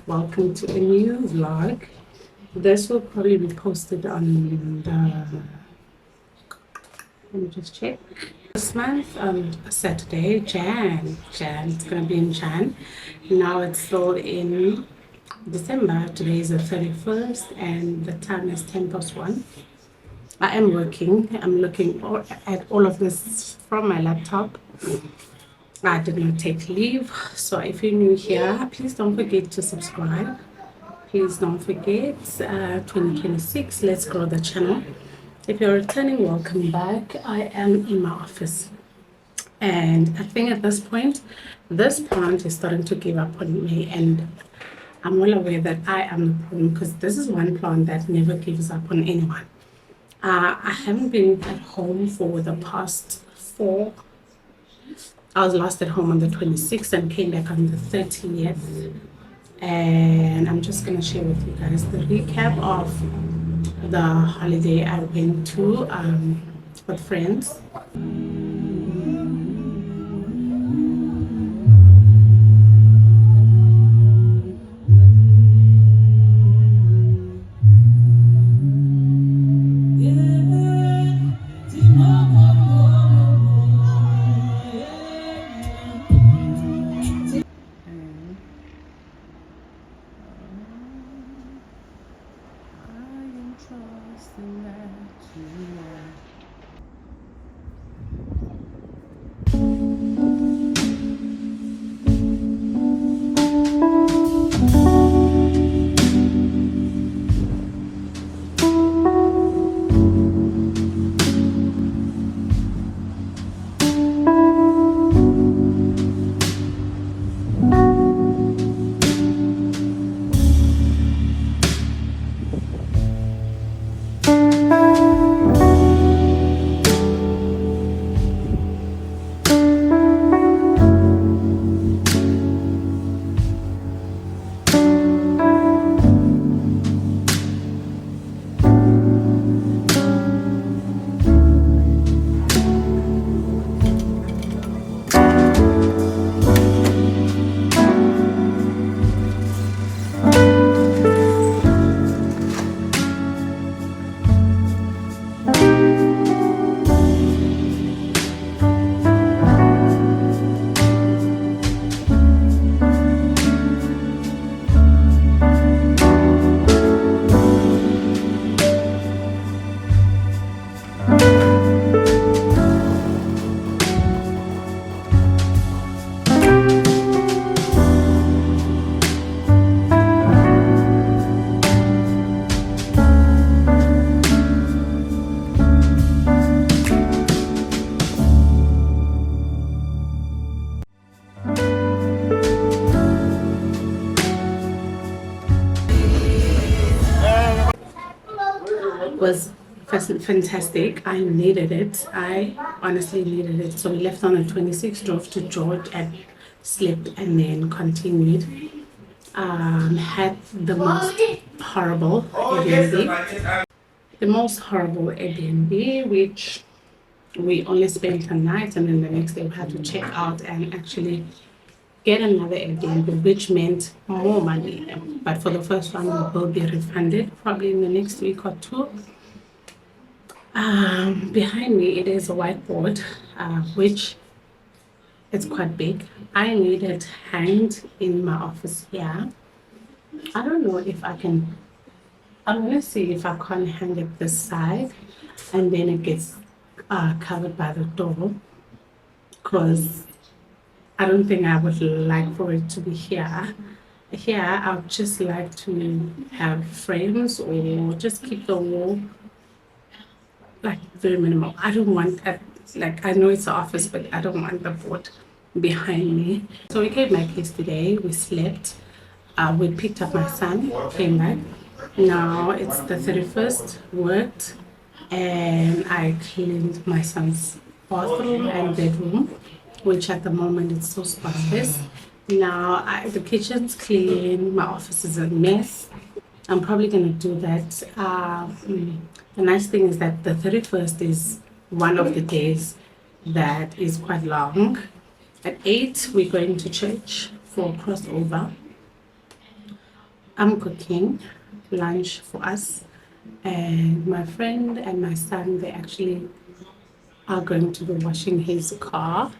welcome to a new vlog. This will probably be posted on let me just check. This month on Saturday, Jan, it's gonna be in Jan. Now it's still in December. Today is the 31st and the time is 1:10. I am working. I'm looking at all of this from my laptop. I did not take leave, so if you're new here, please don't forget to subscribe. Please don't forget, 2026, let's grow the channel. If you're returning, welcome back. I am in my office, and I think at this point, this plant is starting to give up on me, and I'm well aware that I am the problem because this is one plant that never gives up on anyone. I haven't been at home for the past 4. I was last at home on the 26th and came back on the 30th. And I'm just going to share with you guys the recap of the holiday I went to with friends. Was fantastic. I needed it. I honestly needed it. So we left on the 26th, drove to George and slept, and then continued. Had the most horrible Airbnb. The most horrible Airbnb, which we only spent a night, and then the next day we had to check out and actually get another Airbnb, which meant more money. But for the first one, we will be refunded probably in the next week or 2. Behind me, it is a whiteboard, which is quite big. I need it hanged in my office here. I don't know if I can. I'm gonna see if I can hang it this side, and then it gets covered by the door, because I don't think I would like for it to be here. Here, I would just like to have frames or just keep the wall like very minimal. I don't want that, like, I know it's an office, but I don't want the board behind me. So we came back yesterday, we slept, we picked up my son, came back. Now it's the 31st, worked, and I cleaned my son's bathroom and bedroom, which at the moment it's so spotless. Now the kitchen's clean, my office is a mess. I'm probably gonna do that. The nice thing is that the 31st is one of the days that is quite long. At 8 we're going to church for crossover. I'm cooking lunch for us, and my friend and my son, they actually are going to be washing his car.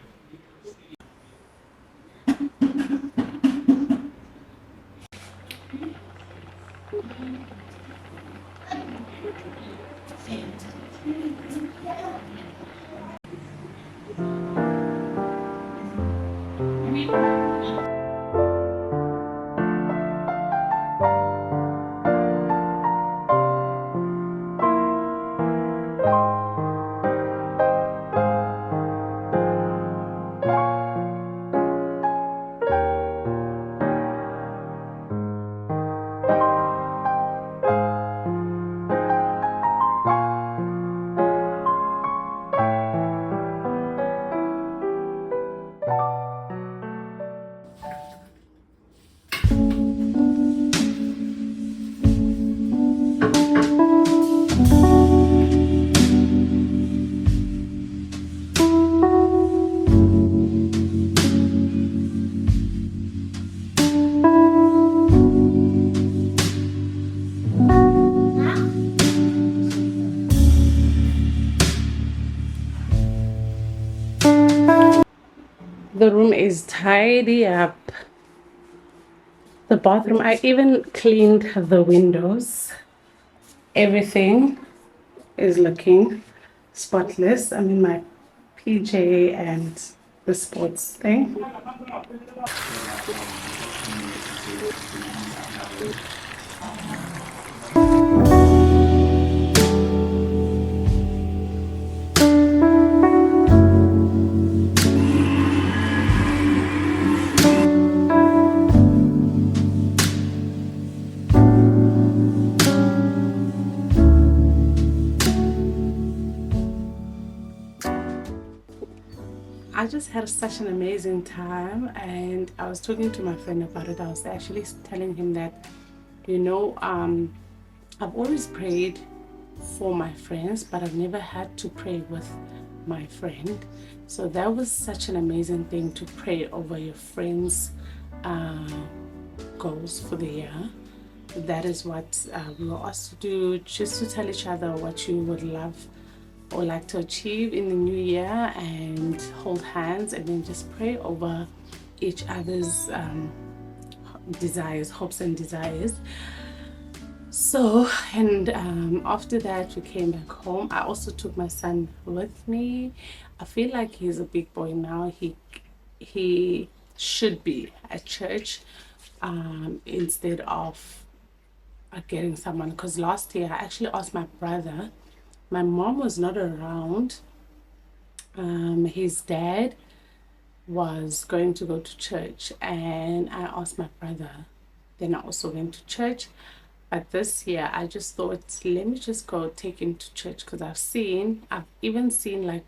The room is tidy up. The bathroom, I even cleaned the windows. Everything is looking spotless. I'm in my PJ and the sports thing. I just had such an amazing time, and I was talking to my friend about it. I was actually telling him that, I've always prayed for my friends, but I've never had to pray with my friend. So that was such an amazing thing, to pray over your friends' goals for the year. That is what we were asked to do, just to tell each other what you would love or like to achieve in the new year, and hold hands and then just pray over each other's desires, hopes and desires. So, and after that we came back home. I also took my son with me. I feel like he's a big boy now. He should be at church instead of getting someone, because last year I actually asked my brother. My mom was not around. His dad was going to go to church, and I asked my brother. Then I also went to church. But this year I just thought, let me just go take him to church, because I've even seen like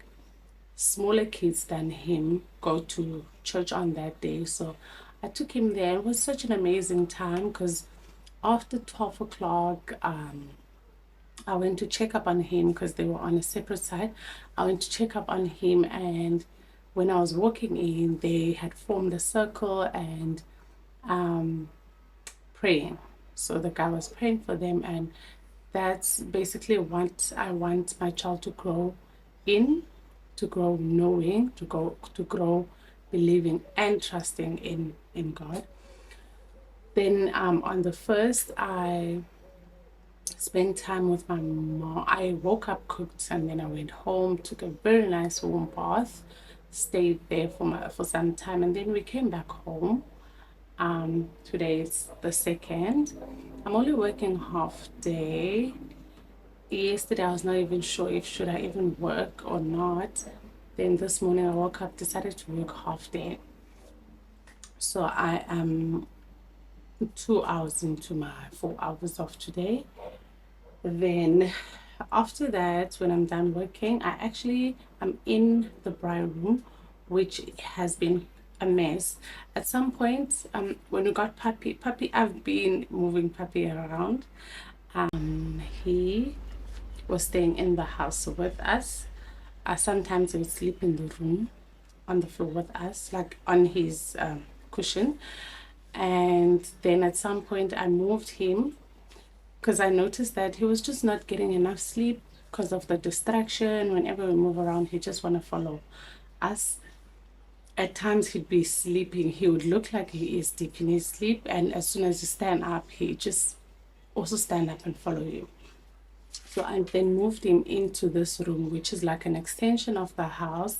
smaller kids than him go to church on that day. So I took him there. It was such an amazing time, because after 12 o'clock, I went to check up on him, because they were on a separate side. I went to check up on him, and when I was walking in, they had formed a circle and praying. So the guy was praying for them, and that's basically what I want my child to grow in, to grow knowing, to grow believing and trusting in God. Then on the first, I spent time with my mom. I woke up, cooked, and then I went home, took a very nice warm bath, stayed there for some time, and then we came back home. Today is the 2nd. I'm only working half day. Yesterday I was not even sure if should I even work or not. Then this morning I woke up, decided to work half day. So I am 2 hours into my 4 hours of today. Then after that, when I'm done working, I'm in the Braai room, which has been a mess. At some point, when we got Puppy, I've been moving Puppy around. He was staying in the house with us. Sometimes he would sleep in the room on the floor with us, like on his cushion. And then at some point I moved him because I noticed that he was just not getting enough sleep because of the distraction. Whenever we move around, he just want to follow us. At times he'd be sleeping. He would look like he is deep in his sleep, and as soon as you stand up, he just also stand up and follow you. So I then moved him into this room, which is like an extension of the house.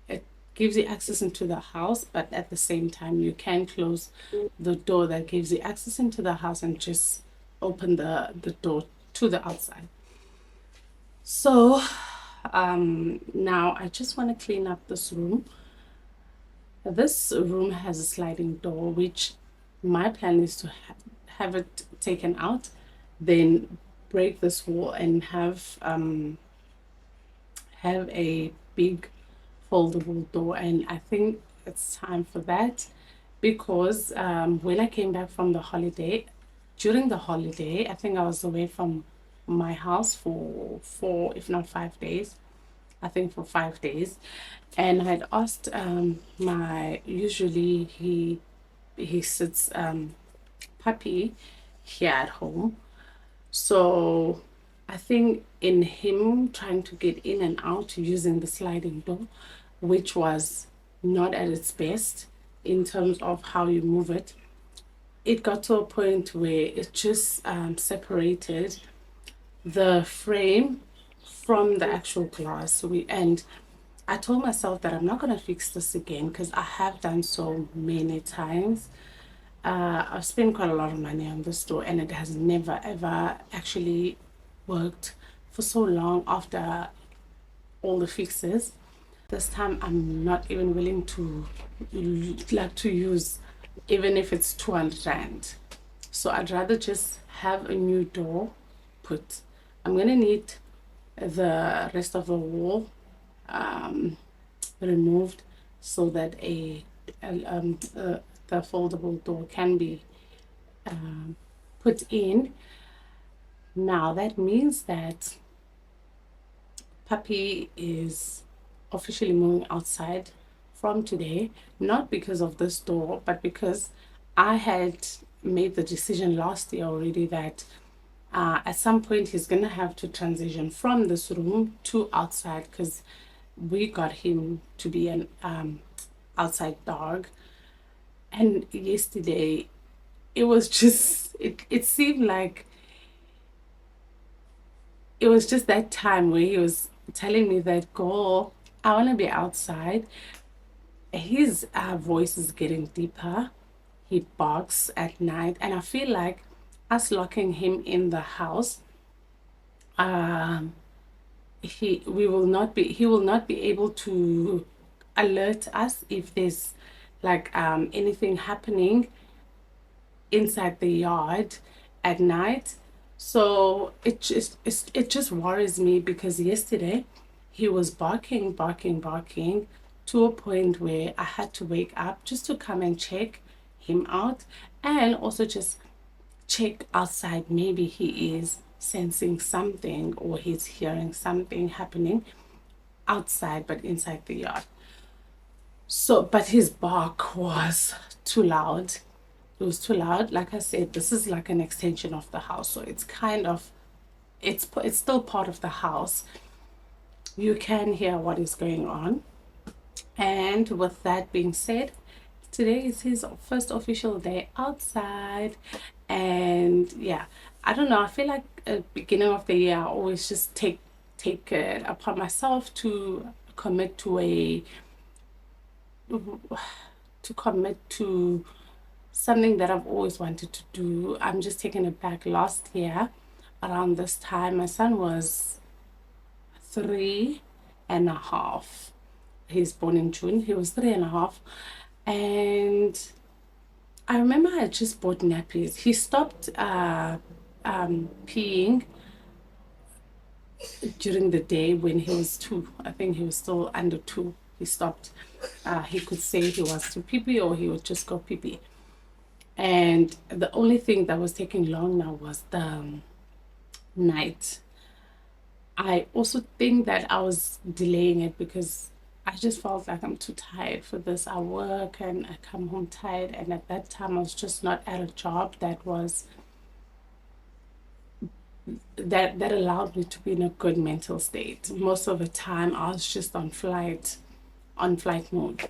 It gives you access into the house, but at the same time you can close the door that gives you access into the house and just open the door to the outside. So now I just want to clean up this room. This room has a sliding door, which my plan is to have it taken out, then break this wall and have a big foldable door. And I think it's time for that because when I came back from the holiday, during the holiday, I think I was away from my house for 4, if not 5 days. I think for 5 days, and I had asked usually he sits puppy here at home. So I think in him trying to get in and out using the sliding door, which was not at its best in terms of how you move it, it got to a point where it just separated the frame from the actual glass. And I told myself that I'm not going to fix this again because I have done so many times. I've spent quite a lot of money on this store and it has never ever actually worked for so long after all the fixes. This time I'm not even willing to use, even if it's 200 rand. So I'd rather just have a new door put. I'm gonna need the rest of the wall removed so that the foldable door can be put in. Now that means that puppy is officially moving outside from today, not because of this door, but because I had made the decision last year already that at some point he's gonna have to transition from this room to outside because we got him to be an outside dog. And yesterday it was just it seemed like it was just that time where he was telling me that, "Go, I want to be outside." His voice is getting deeper. He barks at night, and I feel like us locking him in the house, he will not be able to alert us if there's like anything happening inside the yard at night. So it just worries me because yesterday he was barking to a point where I had to wake up just to come and check him out and also just check outside. Maybe he is sensing something or he's hearing something happening outside but inside the yard. So but his bark was too loud. It was too loud. Like I said, this is like an extension of the house, so it's kind of it's still part of the house. You can hear what is going on. And with that being said, today is his first official day outside. And yeah, I don't know, I feel like at the beginning of the year I always just take it upon myself to commit to something that I've always wanted to do. I'm just taking it back. Last year around this time my son was 3.5. He's born in June. He was 3.5, and I remember I just bought nappies. He stopped peeing during the day when he was 2. I think he was still under 2. He stopped. He could say he was to pee or he would just go pee. And the only thing that was taking long now was the night. I also think that I was delaying it because I just felt like I'm too tired for this. I work and I come home tired, and at that time I was just not at a job that was that allowed me to be in a good mental state. Most of the time I was just on flight mode.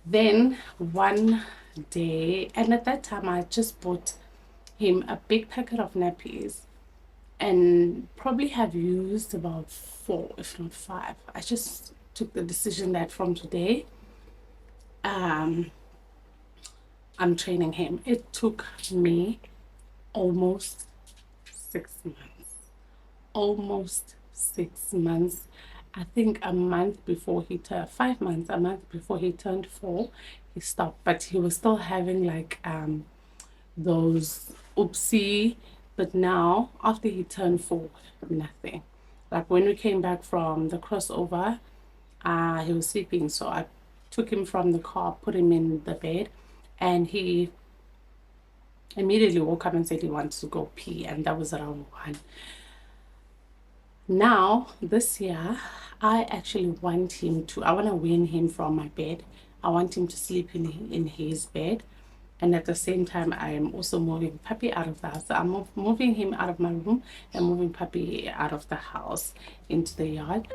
Then one day, and at that time I just bought him a big packet of nappies and probably have used about 4 if not 5. I just took the decision that from today I'm training him. It took me almost 6 months. Almost 6 months. I think a month before he turned 5 months, a month before he turned 4, he stopped. But he was still having like those oopsie. But now after he turned 4, nothing. Like when we came back from the crossover, he was sleeping, so I took him from the car, put him in the bed, and he immediately woke up and said he wants to go pee, and that was around 1. Now this year I actually want to wean him from my bed. I want him to sleep in his bed, and at the same time I am also moving Puppy out of the house. So I'm moving him out of my room and moving Puppy out of the house into the yard.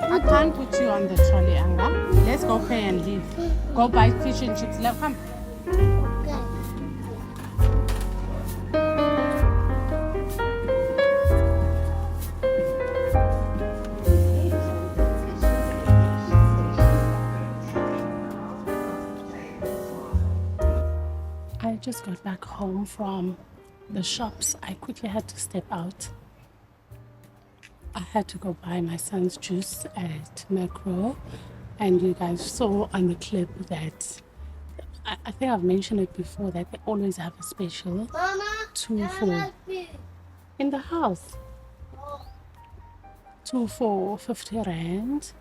I can't put you on the trolley, Anga. Let's go pay and leave. Go buy fish and chips. Let come. I just got back home from the shops. I quickly had to step out. I had to go buy my son's juice at Macro, and you guys saw on the clip that I think I've mentioned it before that they always have a special 2 for in the house, 2 for 50 rand,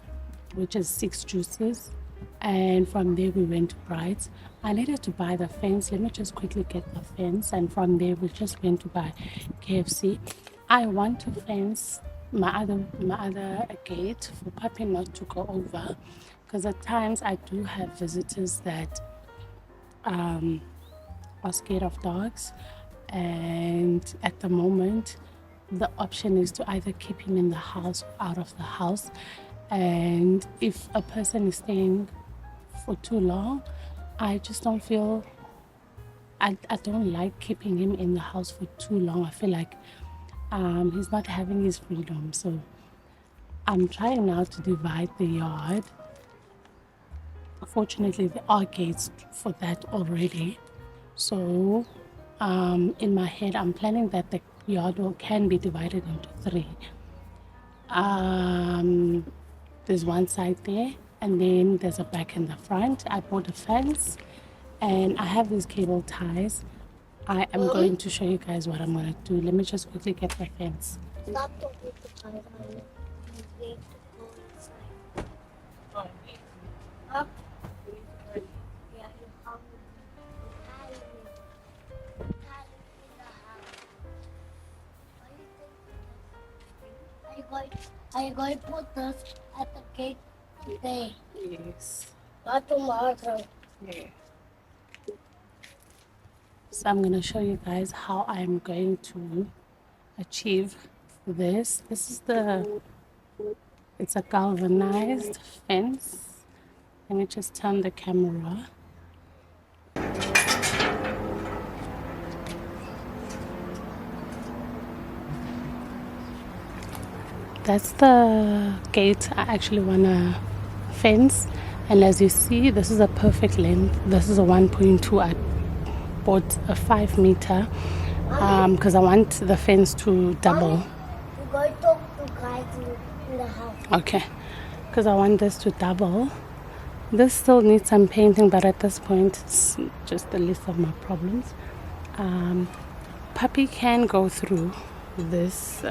which is 6 juices. And from there we went to Braai's. I needed to buy the fence. Let me just quickly get the fence, and from there we just went to buy KFC. I want to fence my other gate for Puppy not to go over, because at times I do have visitors that are scared of dogs, and at the moment the option is to either keep him in the house or out of the house. And if a person is staying for too long, I just don't feel I don't like keeping him in the house for too long. I feel like he's not having his freedom. So I'm trying now to divide the yard. Fortunately, there are gates for that already. So in my head, I'm planning that the yard can be divided into 3. There's one side there, and then there's a back in the front. I bought a fence, and I have these cable ties. I am going to show you guys what I'm going to do. Let me just quickly get the fence. Stop talking to Tyler. He's going to go inside. Up. Are you going to put this at the gate today? Yes. Not tomorrow. Yeah. So I'm going to show you guys how I'm going to achieve this. This is it's a galvanized fence. Let me just turn the camera. That's the gate I actually want to fence. And as you see, this is a perfect length. This is a 1.2. I bought a 5 meter because I want the fence to double. We're going to talk to guys in the house. Okay, because I want this to double. This still needs some painting, but at this point, it's just the least of my problems. Puppy can go through these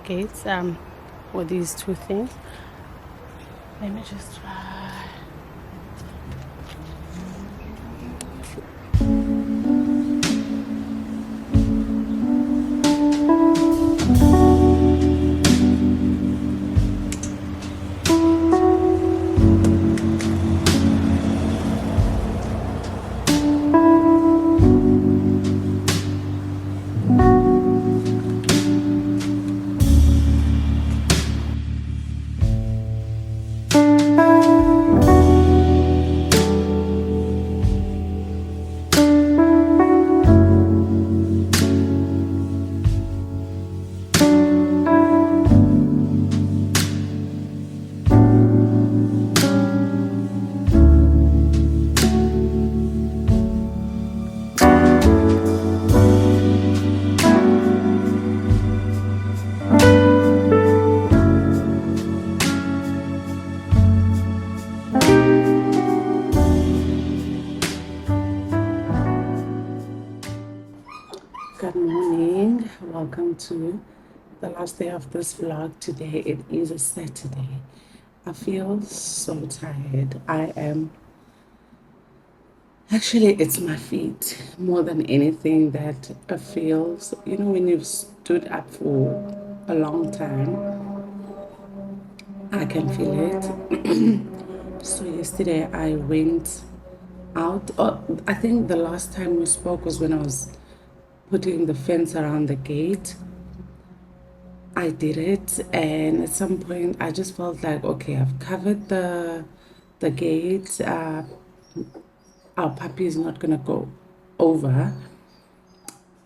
gates or these two things. Let me just try. Good morning. Welcome to the last day of this vlog. Today it is a Saturday. I feel so tired. Actually, it's my feet more than anything that feels, when you've stood up for a long time, I can feel it. So yesterday I went out. I think the last time we spoke was when I was putting the fence around the gate. I did it, and at some point I just felt like, okay, I've covered the gate. Our puppy is not gonna go over,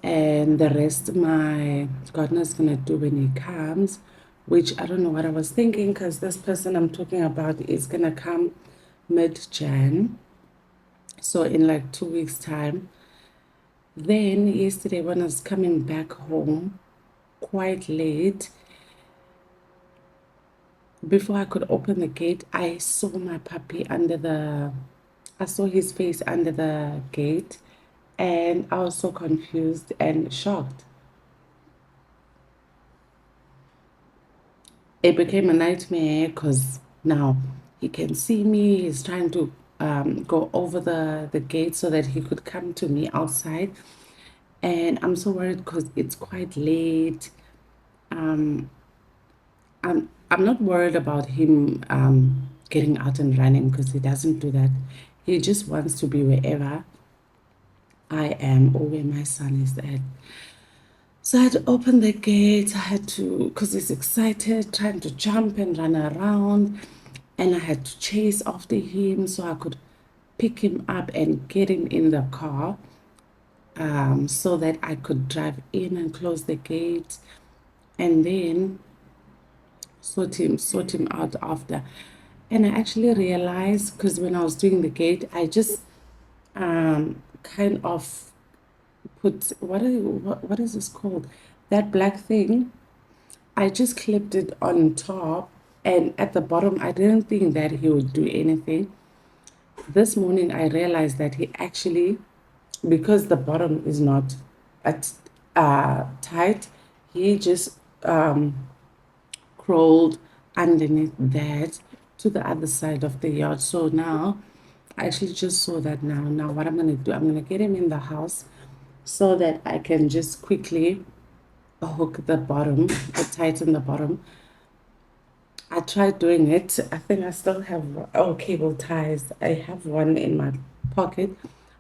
and the rest my gardener's gonna do when he comes. Which I don't know what I was thinking, because this person I'm talking about is gonna come mid-Jan, so in like 2 weeks time. Then yesterday when I was coming back home quite late, before I could open the gate, I saw my puppy I saw his face under the gate, and I was so confused and shocked. It became a nightmare because now he can see me. He's trying to go over the gate so that he could come to me outside. And I'm so worried because it's quite late. I'm not worried about him getting out and running, because he doesn't do that. He just wants to be wherever I am or where my son is at. So I had to open the gate. I had to, because he's excited, trying to jump and run around. And I had to chase after him so I could pick him up and get him in the car, so that I could drive in and close the gate, and then sort him out after. And I actually realized, because when I was doing the gate, I just kind of put what is this called? That black thing. I just clipped it on top, and at the bottom, I didn't think that he would do anything. This morning, I realized that he actually, because the bottom is not at tight, he just crawled underneath that to the other side of the yard. So now, I actually just saw that now. Now, what I'm going to do, I'm going to get him in the house so that I can just quickly hook the bottom, or tighten the bottom. I tried doing it. I think I still have, oh, cable ties. I have one in my pocket.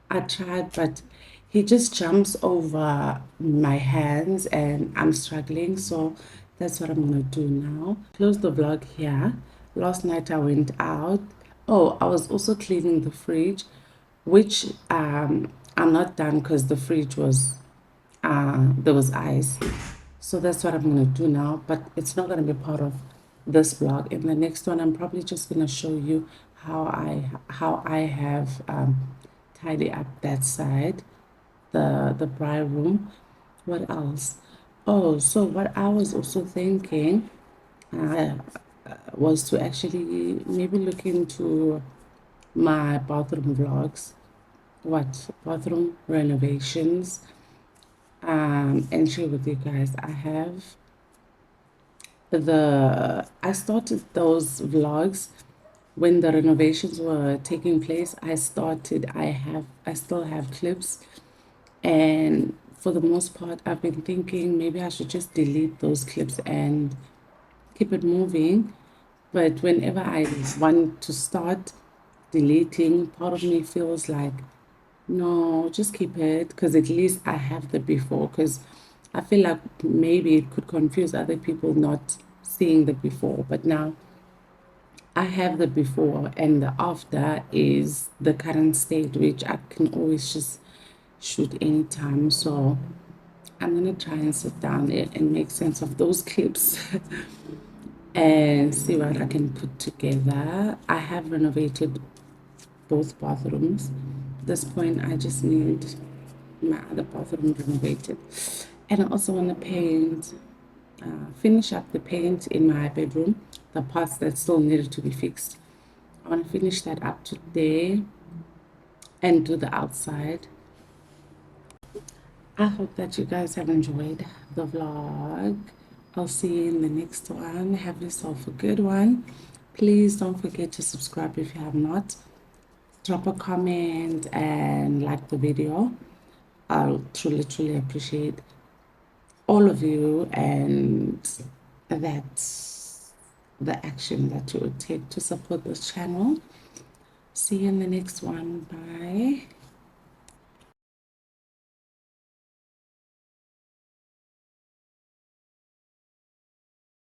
I tried, but he just jumps over my hands and I'm struggling. So that's what I'm gonna do now. Close the vlog here. Last night I went out. Oh, I was also cleaning the fridge, which I'm not done because the fridge was there was ice. So that's what I'm gonna do now, but it's not gonna be part of this vlog. In the next one, I'm probably just gonna show you how I have tidy up that side, the braai room. What else? Oh, so what I was also thinking uh, was to actually maybe look into my bathroom vlogs, what bathroom renovations, and share with you guys. I started those vlogs when the renovations were taking place. I still have clips, and for the most part I've been thinking maybe I should just delete those clips and keep it moving. But whenever I want to start deleting, part of me feels like, no, just keep it because at least I have the before. Because I feel like maybe it could confuse other people not seeing the before. But now I have the before, and the after is the current state, which I can always just shoot anytime. So I'm gonna try and sit down and make sense of those clips and see what I can put together. I have renovated both bathrooms. At this point, I just need my other bathroom renovated. And I also want to finish up the paint in my bedroom, the parts that still needed to be fixed. I want to finish that up today and do the outside. I hope that you guys have enjoyed the vlog. I'll see you in the next one. Have yourself a good one. Please don't forget to subscribe if you have not. Drop a comment and like the video. I'll truly appreciate all of you, and that's the action that you would take to support this channel. See you in the next one. Bye.